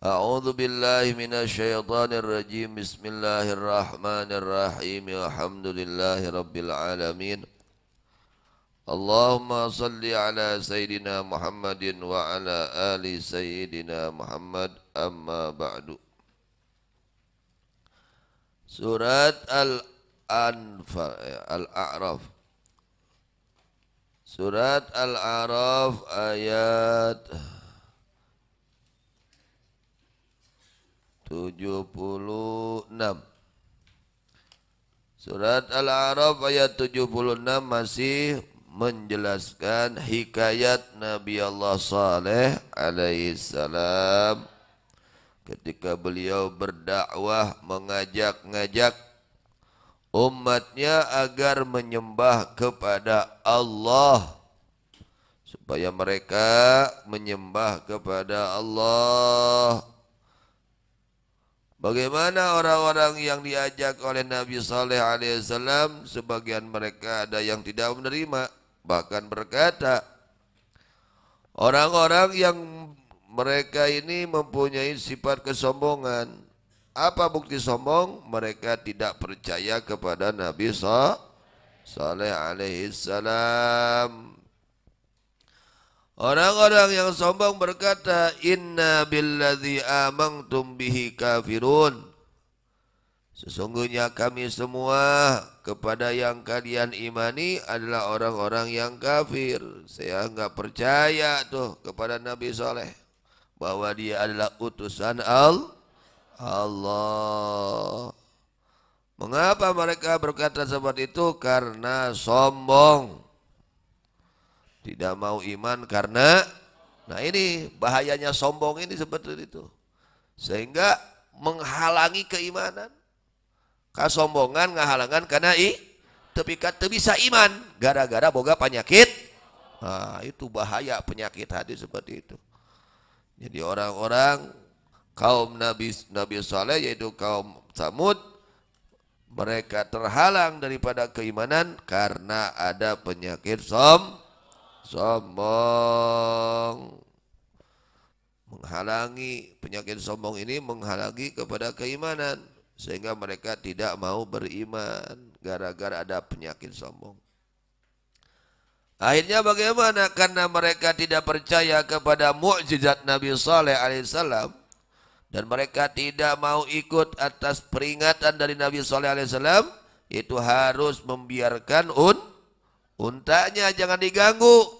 A'udzu billahi minasyaitonir rajim. Bismillahirrahmanirrahim. Alhamdulillahi rabbil alamin. Allahumma salli ala sayyidina Muhammadin wa ala ali sayyidina Muhammad, amma ba'du. Surat Al-A'raf. Surat Al-A'raf ayat 76. Surat Al-A'raf ayat 76 masih menjelaskan hikayat Nabi Allah Saleh alaihi salam ketika beliau berdakwah mengajak-ngajak umatnya agar menyembah kepada Allah, supaya mereka menyembah kepada Allah. Bagaimana orang-orang yang diajak oleh Nabi Saleh alaihissalam, sebagian mereka ada yang tidak menerima, bahkan berkata, orang-orang yang mereka ini mempunyai sifat kesombongan. Apa bukti sombong? Mereka tidak percaya kepada Nabi Saleh alaihissalam. Orang-orang yang sombong berkata, inna billadzi amantum bihi kafirun. Sesungguhnya kami semua kepada yang kalian imani adalah orang-orang yang kafir. Saya enggak percaya tuh kepada Nabi Saleh bahwa dia adalah utusan Allah. Mengapa mereka berkata seperti itu? Karena sombong. Tidak mau iman karena, nah ini bahayanya sombong ini seperti itu. Sehingga menghalangi keimanan. Kasombongan ngahalangan karena tapi bisa iman gara-gara boga penyakit. Nah, itu bahaya penyakit hati seperti itu. Jadi orang-orang kaum Nabi Saleh, yaitu kaum Samud, mereka terhalang daripada keimanan karena ada penyakit sombong. Menghalangi, penyakit sombong ini menghalangi kepada keimanan, sehingga mereka tidak mau beriman gara-gara ada penyakit sombong. Akhirnya bagaimana? Karena mereka tidak percaya kepada mukjizat Nabi Saleh alaihissalam, dan mereka tidak mau ikut atas peringatan dari Nabi Saleh alaihissalam, yaitu harus membiarkan untanya jangan diganggu.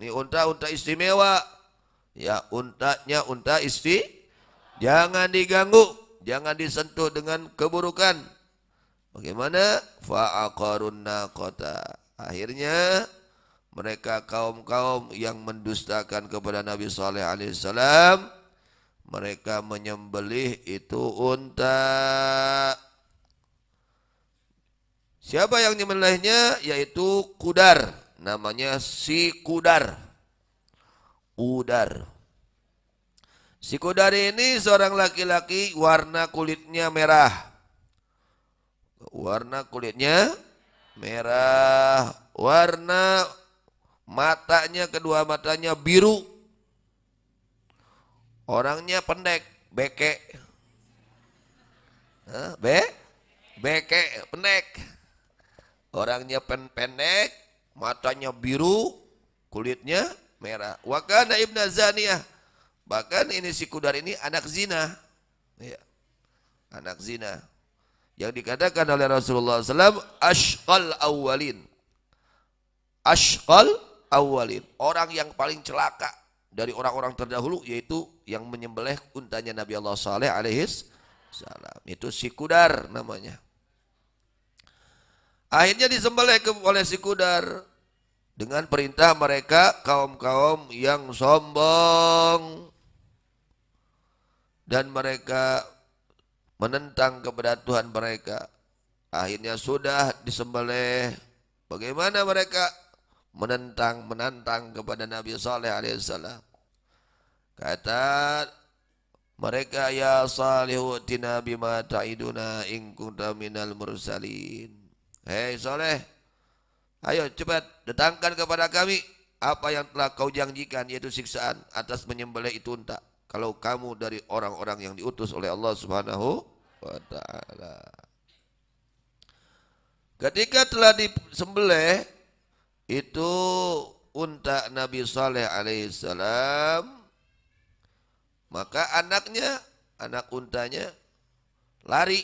Ini unta istimewa. Ya, untanya jangan diganggu, jangan disentuh dengan keburukan. Bagaimana? Fa'aqarun naqata. Akhirnya mereka kaum-kaum yang mendustakan kepada Nabi Saleh alaihissalam, mereka menyembelih itu unta. Siapa yang menyembelihnya? Yaitu Kudar. Namanya si Kudar. Si Kudar ini seorang laki-laki, warna kulitnya merah. Warna matanya, kedua matanya biru. Orangnya pendek, beke. Beke, pendek. Orangnya pendek, matanya biru, kulitnya merah. Wa kana ibna zaniyah. Bahkan ini si Kudar ini anak zina. Ya. Anak zina. Yang dikatakan oleh Rasulullah SAW, ashqal awwalin. Ashqal awwalin. Orang yang paling celaka dari orang-orang terdahulu, yaitu yang menyembelih untanya Nabi Allah Saleh alaihi salam. Itu si Kudar namanya. Akhirnya disembelih oleh si Kudar dengan perintah mereka, kaum-kaum yang sombong, dan mereka menentang kepada Tuhan mereka. Akhirnya sudah disembelih. Bagaimana mereka menantang kepada Nabi Saleh alaihissalam? Kata mereka, ya Salihu tina bima ta'iduna in kunta minal mursalin. Hei Saleh, ayo cepat datangkan kepada kami apa yang telah kau janjikan, yaitu siksaan atas menyembelih itu unta. kalau kamu dari orang-orang yang diutus oleh Allah Subhanahu wa taala. Ketika telah disembelih itu unta Nabi Saleh alaihissalam, maka anak untanya lari.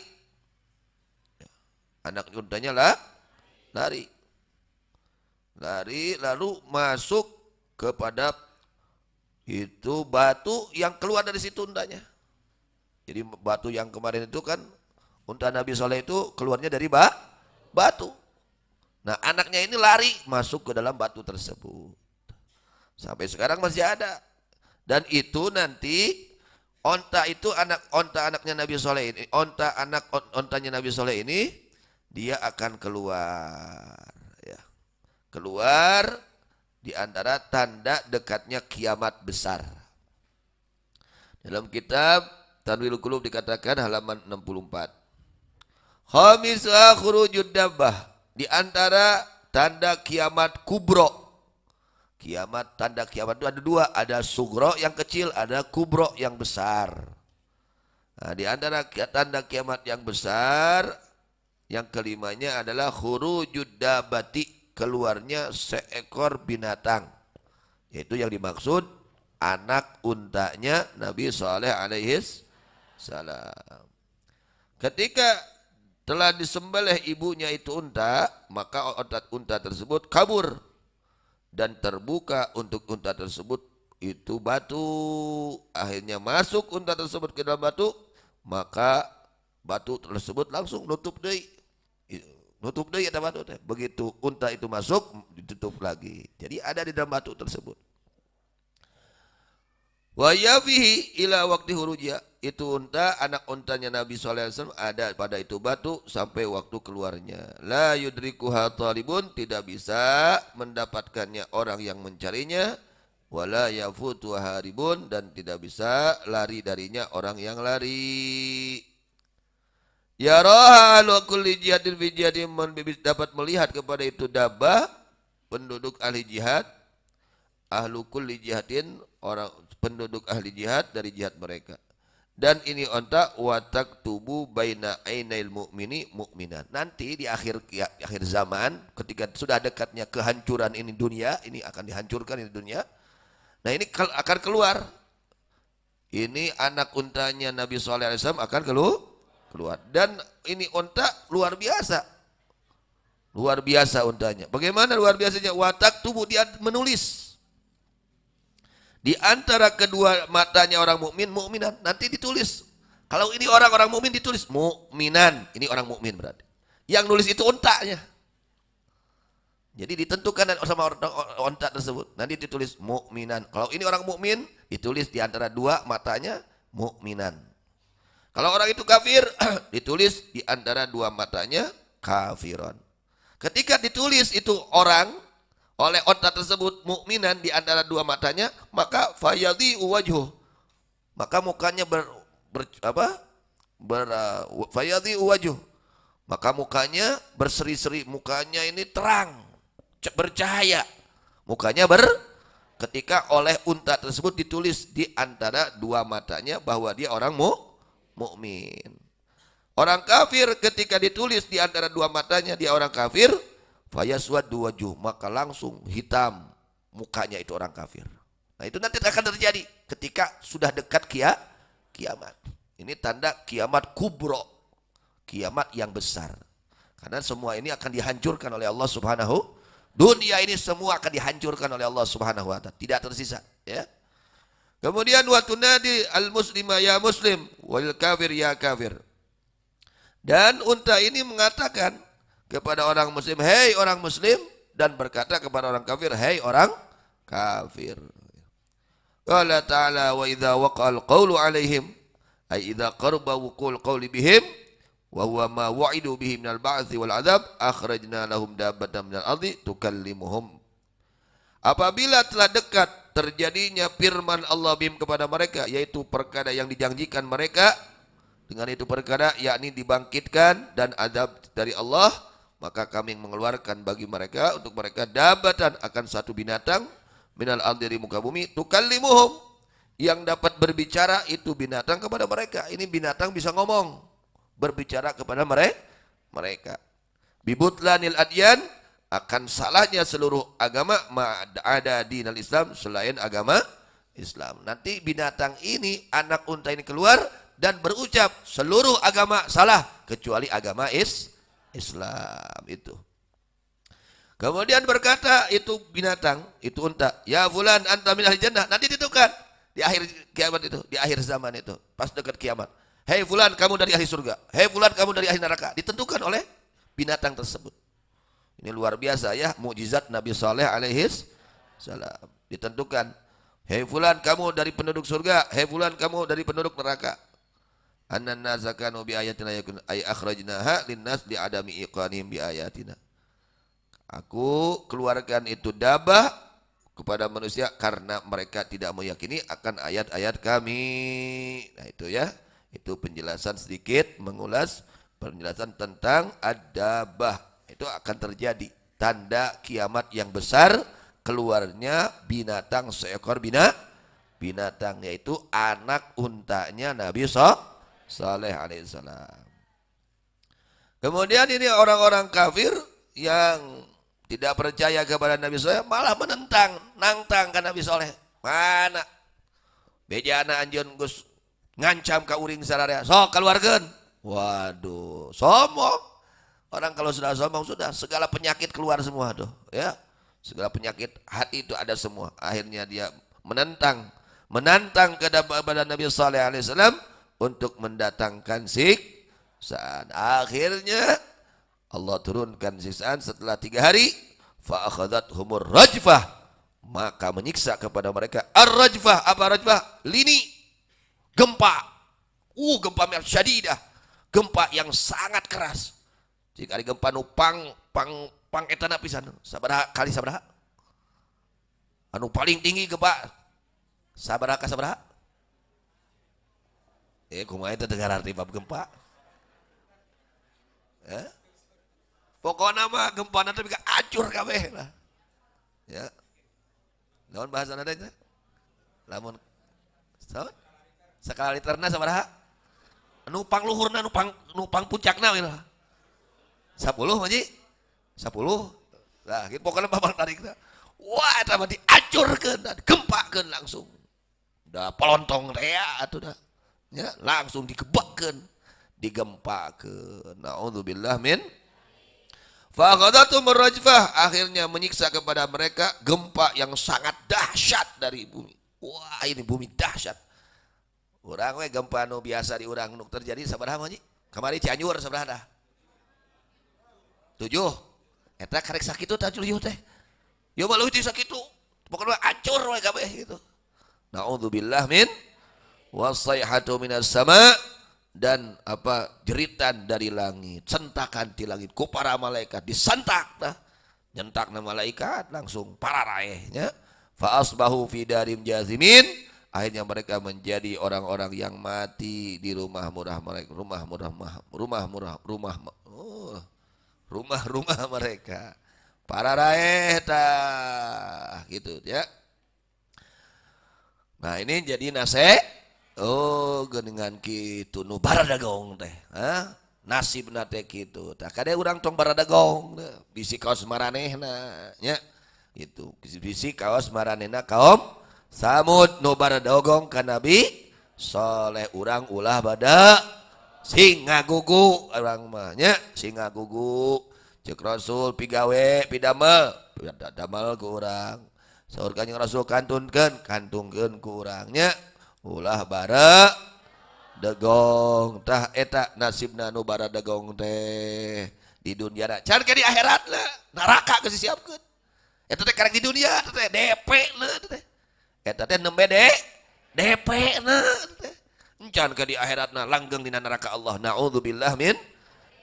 Anak untanya lari. Lalu masuk kepada itu batu yang keluar dari situ untanya. Jadi batu yang kemarin itu kan unta Nabi Saleh itu keluarnya dari batu. Nah anaknya ini lari masuk ke dalam batu tersebut. Sampai sekarang masih ada. Dan itu nanti onta itu onta-anaknya Nabi Saleh ini, ontanya Nabi Saleh ini dia akan keluar, ya. Keluar di antara tanda dekatnya kiamat besar. Dalam kitab Tanwirul Qulub dikatakan halaman 64. Khamisah khurujud dabbah, di antara tanda kiamat kubro. Kiamat, tanda kiamat itu ada dua, ada sugro yang kecil, ada kubro yang besar. Nah, di antara tanda kiamat yang besar, yang kelimanya adalah khurujud dabbati, keluarnya seekor binatang. Yaitu yang dimaksud anak untanya Nabi Saleh alaihis salam. Ketika telah disembelih ibunya itu unta, maka unta tersebut kabur. Dan terbuka untuk unta tersebut itu batu. Akhirnya masuk unta tersebut ke dalam batu, maka batu tersebut langsung nutup deui. Nutup deui ada batu. Begitu unta itu masuk, ditutup lagi. Jadi ada di dalam batu tersebut. Wa yafihi ila waqti hurujia, itu unta, anak untanya Nabi SAW ada pada itu batu sampai waktu keluarnya. La yudrikuha talibun, tidak bisa mendapatkannya orang yang mencarinya. Wala yafutu haribun, dan tidak bisa lari darinya orang yang lari. Ya roha lu kulli jihadin fi jihadin, dapat melihat kepada itu dabbah, penduduk ahli jihad, ahlu kulli jihadin, orang penduduk ahli jihad dari jihad mereka. Dan ini onta watak tubuh baina ainail mu'mini mu'minan. Nanti di akhir zaman, ketika sudah dekatnya kehancuran ini dunia, ini akan dihancurkan ini dunia. Nah ini akan keluar. Ini anak untanya Nabi SAW akan keluar. Dan ini onta luar biasa. Luar biasa untanya. Bagaimana luar biasanya? Watak tubuh, dia menulis. Di antara kedua matanya orang mukmin, mukminan, nanti ditulis. Kalau ini orang-orang mukmin ditulis mukminan, ini orang mukmin berarti. Yang nulis itu untanya. Jadi ditentukan sama onta tersebut. Nanti ditulis mukminan. Kalau ini orang mukmin, ditulis di antara dua matanya mukminan. Kalau orang itu kafir, ditulis di antara dua matanya kafiron. Ketika ditulis itu orang oleh onta tersebut mukminan di antara dua matanya, maka fayadhi wajhu, maka mukanya fayadhi wajhu, maka mukanya berseri-seri, mukanya ini terang, bercahaya, mukanya ketika oleh unta tersebut ditulis di antara dua matanya bahwa dia orang mukmin. Orang kafir ketika ditulis di antara dua matanya dia orang kafir, fayaswaddu wajhu, maka langsung hitam mukanya itu orang kafir. Nah itu nanti akan terjadi ketika sudah dekat kiamat. Ini tanda kiamat kubro, kiamat yang besar. Karena semua ini akan dihancurkan oleh Allah Subhanahu. Dunia ini semua akan dihancurkan oleh Allah Subhanahu wa ta'ala, tidak tersisa, ya. Kemudian wa tunadi al muslima ya muslim wal kafir ya kafir. Dan unta ini mengatakan kepada orang muslim, hei orang muslim, dan berkata kepada orang kafir, hei orang kafir. Qala ta'ala wa idza waqa'al qawlu alaihim, ay idza qarba wuqul qawli bihim wa huwa ma wa'idu bihi minal ba'thi wal adab akhrajna lahum dabbatan minal ardi tukallimuhum. Apabila telah dekat terjadinya firman Allah bihim kepada mereka, yaitu perkara yang dijanjikan mereka, dengan itu perkara yakni dibangkitkan dan adab dari Allah, maka kami mengeluarkan bagi mereka, untuk mereka dabbatan, akan satu binatang minal ardi dari muka bumi, tukallimuhum, Yang dapat berbicara itu binatang kepada mereka. Ini binatang bisa ngomong, berbicara kepada mereka. Bibutlanil adyan, akan salahnya seluruh agama ada dinal Islam selain agama Islam. Nanti binatang ini, anak unta ini keluar dan berucap seluruh agama salah kecuali agama Islam itu. Kemudian berkata itu binatang, itu unta, ya fulan anta min ahli jannah. Nanti ditentukan di akhir kiamat itu, di akhir zaman itu, pas dekat kiamat. Hei fulan, kamu dari ahli surga. Hei fulan, kamu dari ahli neraka. Ditentukan oleh binatang tersebut. Ini luar biasa ya, mukjizat Nabi Saleh alaihi salam. Ditentukan, hei fulan, kamu dari penduduk surga. Hei fulan, kamu dari penduduk neraka. Annan nasa kanu bi ayatina yakun ay akhrajnaha linnas li adami iqanihim bi ayatina. Aku keluarkan itu dabah kepada manusia karena mereka tidak meyakini akan ayat-ayat kami. Nah itu ya, itu penjelasan sedikit, mengulas penjelasan tentang ad-dabah. Itu akan terjadi tanda kiamat yang besar, keluarnya binatang, seekor binatang, yaitu anak untanya Nabi Saleh alaihissalam. Kemudian ini orang-orang kafir yang tidak percaya kepada Nabi Saleh malah menentang, nantang ke Nabi Saleh. Mana bejana anjeun Gus ngancam ka uring sararea, sok keluarkeun. Waduh, sombong. Orang kalau sudah sombong sudah segala penyakit keluar semua tuh, ya. Segala penyakit hati itu ada semua. Akhirnya dia menantang kepada Nabi Saleh alaihissalam untuk mendatangkan siksaan. Akhirnya Allah turunkan siksaan setelah 3 hari. Fa akhadhathumur rajfah, maka menyiksa kepada mereka. Ar-rajfah, apa rajfah? Lini, gempa. Gempa yang syadidah, gempa yang sangat keras. Jika ada gempa nu pang etana pisan, sabaraha kali sabaraha? Anu paling tinggi gempa sabaraha ka sabaraha? Kumaha eta dengar arti bab gempa? Pokokna mah gempana teh bika acur kabeh lah. Ya. Naon bahasana teh? Lamun saon? Sakala literna sabaraha? Anu pang luhurna nu pang puncakna we lah. 10 Maji? 10. Nah, gitu pokoknya babang tarikna. Wah, eta mah diacurkeun, digempakeun langsung. Da polontong rea atuh dah. Ya, langsung digebakkeun, digempakeun. Nauzubillah min. Fa ghadatum rajfah, akhirnya menyiksa kepada mereka gempa yang sangat dahsyat dari bumi. Wah, ini bumi dahsyat. Urang we gempa nu biasa di urang nu terjadi sabaraha Maji? Kamari Cianjur sabaraha dah? 7. Eta karek sakitu tah culuyuh teh. Yo maluh teh sakitu. Pokona acur we kabeh gitu. Nauzubillah min wasayhatu minas sama, dan apa jeritan dari langit, sentakan di langit ku para malaikat disentak tah. Nyentakna malaikat langsung pararaehnya. Fa asbahu fi darim jazimin, akhirnya mereka menjadi orang-orang yang mati di rumah mereka, para raeta gitu ya. Nah ini jadi geningan kitu nu baradagong teh, nasib nate kitu. Tak kade urang tong baradagong bisi kaos maranehna nya gitu, bisi kaos maranehna kaum Samud nu baradagong ka Nabi Saleh. Urang ulah bada sing ngagugu urang mah nya, sing ngagugu cek Rasul pigawe pidamel ku urang. Saur Kanjeng Rasul kantungkeun ku urang nya, ulah bara degong tah eta nasibna nu bara degong teh di dunia can ke di akhirat neraka geus disiapkeun. Eta teh karek di dunia teh DP na teh. Eta teh nembe DP na teh. Encan ke di akhiratna langgeng dina neraka Allah. Nauzubillah min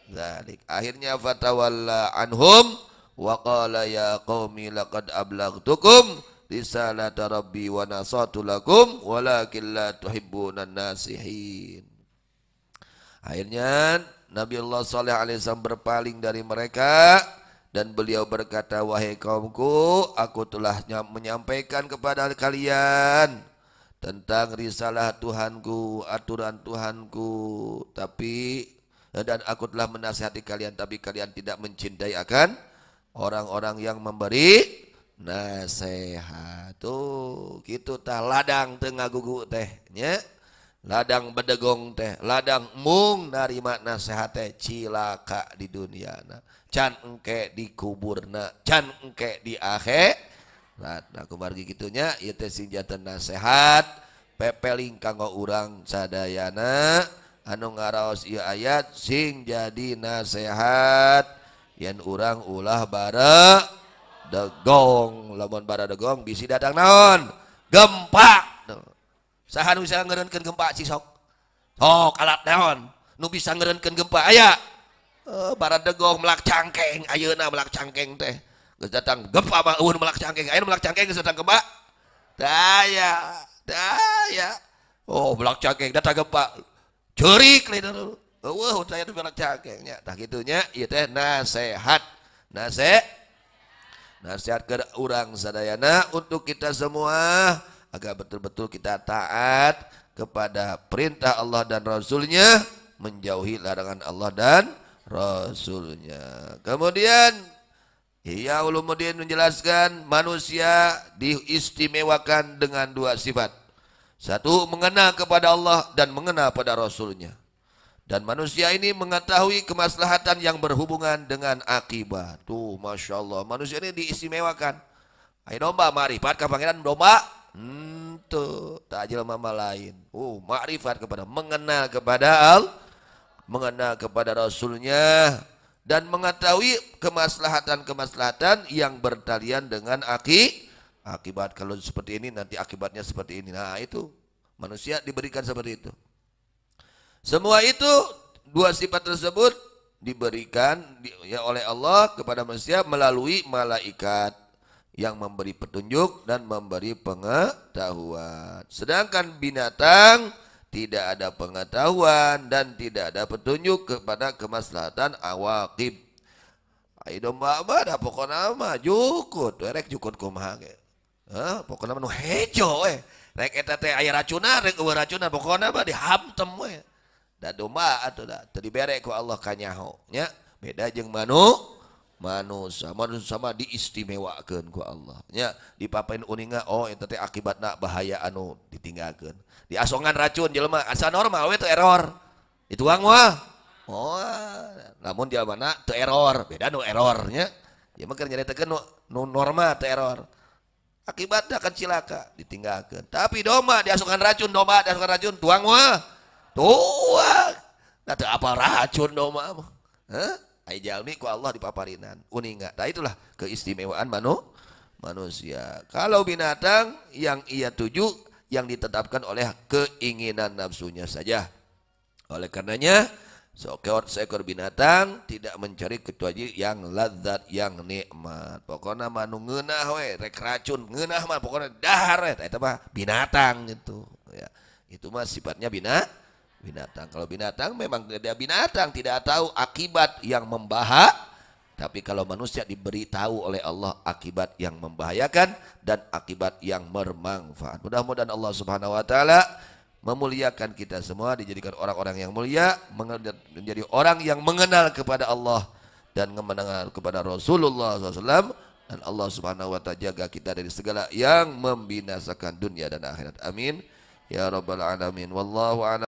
dzalik. Akhirnya fatawalla anhum wa qala ya qaumi laqad ablaghtukum risalata rabbi wa nasatu lakum walakin la tuhibbunan nasihin. Akhirnya Nabi Allah Saleh alaihissalam berpaling dari mereka dan beliau berkata, wahai kaumku, aku telah menyampaikan kepada kalian tentang risalah Tuhanku, aturan Tuhanku, dan aku telah menasihati kalian, tapi kalian tidak mencintai akan orang-orang yang memberi nasihat. Tuh, gitu tah ladang tengah gugu teh nya. Ladang bedegong teh, ladang mung narima nasihat teh cilaka di dunia na. Can engke di kuburna, can engke di akhirat. Nah kumargi gitunya ieu teh sinjata nasihat pepeling kanggo urang sadayana anu ngaraos ieu ayat sing jadi nasihat yen urang ulah bara degong. Lamun bara degong bisi datang naon? Gempa. Saha nu bisa ngeureunkeun gempa cisok? Sok alat naon nu bisa ngeureunkeun gempa aya? Bara degong melak cangkeng ayeuna melak cangkeng teh. Geus datang gempa mah eueun melak cangkeng, aya nu melak cangkeng geus datang gempa. Daya. Oh, melak cangkeng datang gempa. Ceurik lain dulu. Eueuh saya teh melak cangkeng nya. Tah kitu nya ieu teh nasihat. Nasihat ke urang sadayana untuk kita semua agar betul-betul kita taat kepada perintah Allah dan Rasulnya, menjauhi larangan Allah dan Rasulnya. Kemudian Ihya Ulumuddin menjelaskan manusia diistimewakan dengan dua sifat. Satu, mengenal kepada Allah dan mengenal pada Rasulnya. Dan manusia ini mengetahui kemaslahatan yang berhubungan dengan akibat. Tuh, Masya Allah, manusia ini diistimewakan. Ayo domba, ma'rifat ke pangeran domba. Tuh, tak jelema lain. Ma'rifat kepada, mengenal kepada Allah, mengenal kepada Rasulnya, dan mengetahui kemaslahatan-kemaslahatan yang bertalian dengan akibat. Kalau seperti ini nanti akibatnya seperti ini. Nah itu manusia diberikan seperti itu. Semua itu dua sifat tersebut diberikan oleh Allah kepada manusia melalui malaikat yang memberi petunjuk dan memberi pengetahuan. Sedangkan binatang tidak ada pengetahuan dan tidak ada petunjuk kepada kemaslahatan awaqib. Ayo domba ada pokokna mah jukut, rek jukut kumaha ge. Pokokna mah nu hejo we. Rek eta teh aya racuna, rek eueuh racuna pokokna mah dihamtem we. Da domba atuh da teu dibere ku Allah kanyaho nya. Beda jeung manusia sama diistimewakeun ku Allah nya. Dipapain uninga eta teh akibatna bahaya anu ditinggalkeun. Diasongan racun jelema asa normal we teu error. Dituang mah. Namun jawabanna teu error, beda nu errornya. Ya mah keur nyaritakeun nu normal teu error. Akibatna akan cilaka ditinggalkeun. Tapi domba diasongan racun, tuang mah. Tuang. Da teu apa racun domba mah. Ai jalmi ku Allah dipaparinan uninga. Nah itulah keistimewaan manusia. Kalau binatang yang ia tuju yang ditetapkan oleh keinginan nafsunya saja. Oleh karenanya seekor binatang tidak mencari kecuali yang lazat, yang nikmat. Pokoknya manu ngeunah we, rek racun ngeunah mah pokoknya dahar eta mah binatang gitu ya. Itu mah sifatnya binatang. Kalau binatang memang dia binatang tidak tahu akibat yang membahayakan. Tapi kalau manusia diberitahu oleh Allah akibat yang membahayakan dan akibat yang bermanfaat. Mudah-mudahan Allah Subhanahu wa taala memuliakan kita semua, dijadikan orang-orang yang mulia, menjadi orang yang mengenal kepada Allah dan mengenal kepada Rasulullah SAW, dan Allah Subhanahu wa taala jaga kita dari segala yang membinasakan dunia dan akhirat. Amin ya rabbal alamin. Wallahu a'lam.